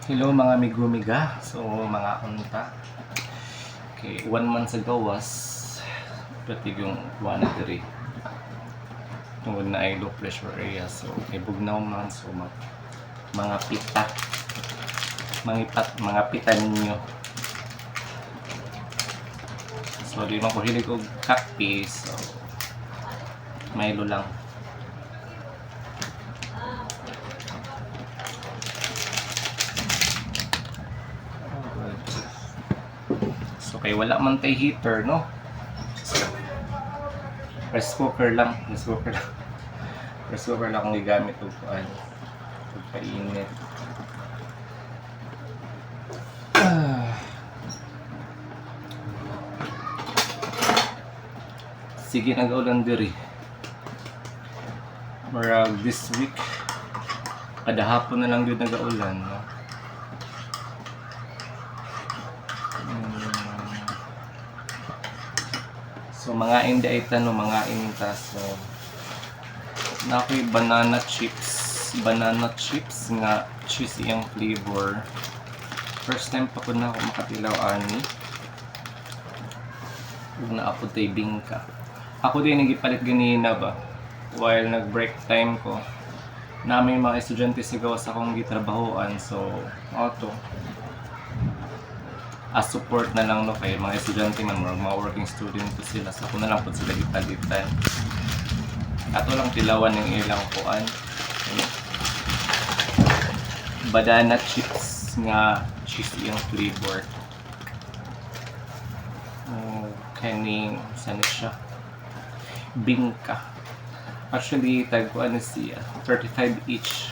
Hello mga migumiga, so mga unta. Okay, 1 month ago was pati yung kuha na diri. Tungod na ay low pressure area, so kay bugnaw man, so mga pita, mga pitan ninyo. So di man ko hilig og kape, so Milo lang. So kay wala man tay heater, no? Rice cooker lang akong gigamit og kuan. Pagpainit. Sige, nag-ulan diri. Marag this week, kada hapon na lang yun nag-ulan, no? So mga inda ita, no, mga inta. So nakoy banana chips nga cheese iyang flavor. First time pa ko na ako makatilaw ani. Ug naapod tay bingka. Ako din nagipalit ganina ba while nag-break time ko. Namin mga estudyante sigaw sa akong gitrabahoan, so auto as support na lang, no, kay mga estudyante man, mga working student to sila, so ako na lang po sila gipalitan. Ato lang tilawan ng ilang kuan. Banana chips nga cheese yung flavor. Kaning saan siya? Bingka. Actually, tagkuan na siya. 35 each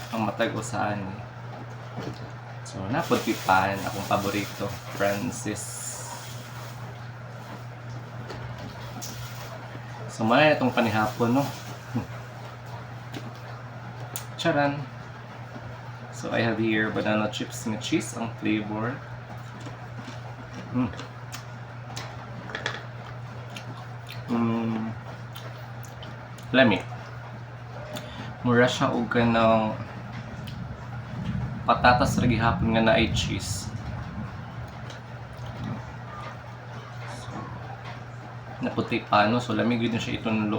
ang matag-usahan. So, naputipan akong paborito, Francis. So, muna na itong panihapon, no? Charan! So, I have here banana chips and cheese ang flavor. Lami. Mura siya og kanang patatas ra gihapon nga naay cheese. So, naputi pa, no? So lamig gyud na siya itunlo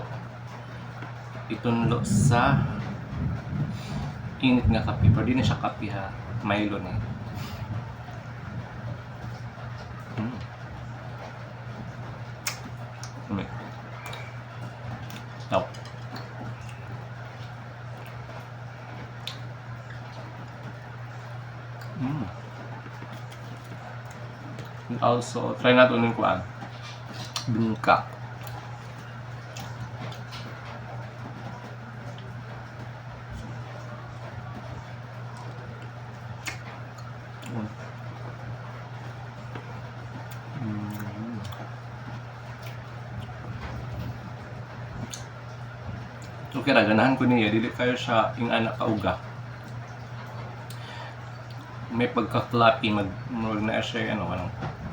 sa init nga kape. Pero di na siya kape, ha, Milo na. Now, also, try natin yung kuan. Bingka. Okay ra, ganahan ko niya. Dili kayo siya yung anak kauga. May pagka-flappy, mag na siya,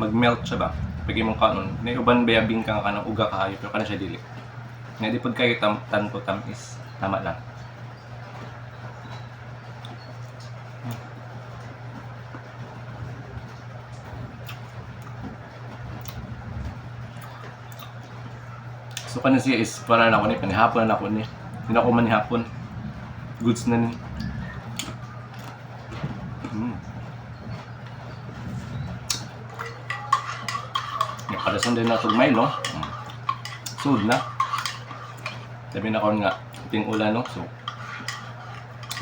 mag-melt siya ba? Pagay mong kanon, may uban bayabing ka kanang uga kayo, pero kana siya dili. Nga di pod kayo tanto tamis, tama lang. So kanin siya is para na ako ni panihapon na ako ni. Hindi na ako manihapon. Goods na ni. Nakadasan din na itong Milo. Sud na. Sabi na ko nga, iting ulan, no? So,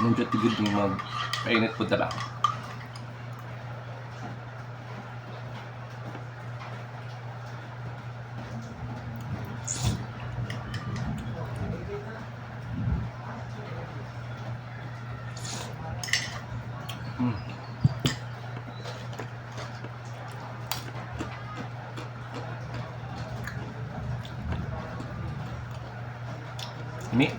nung tigid yung mag-painit po tala. Ini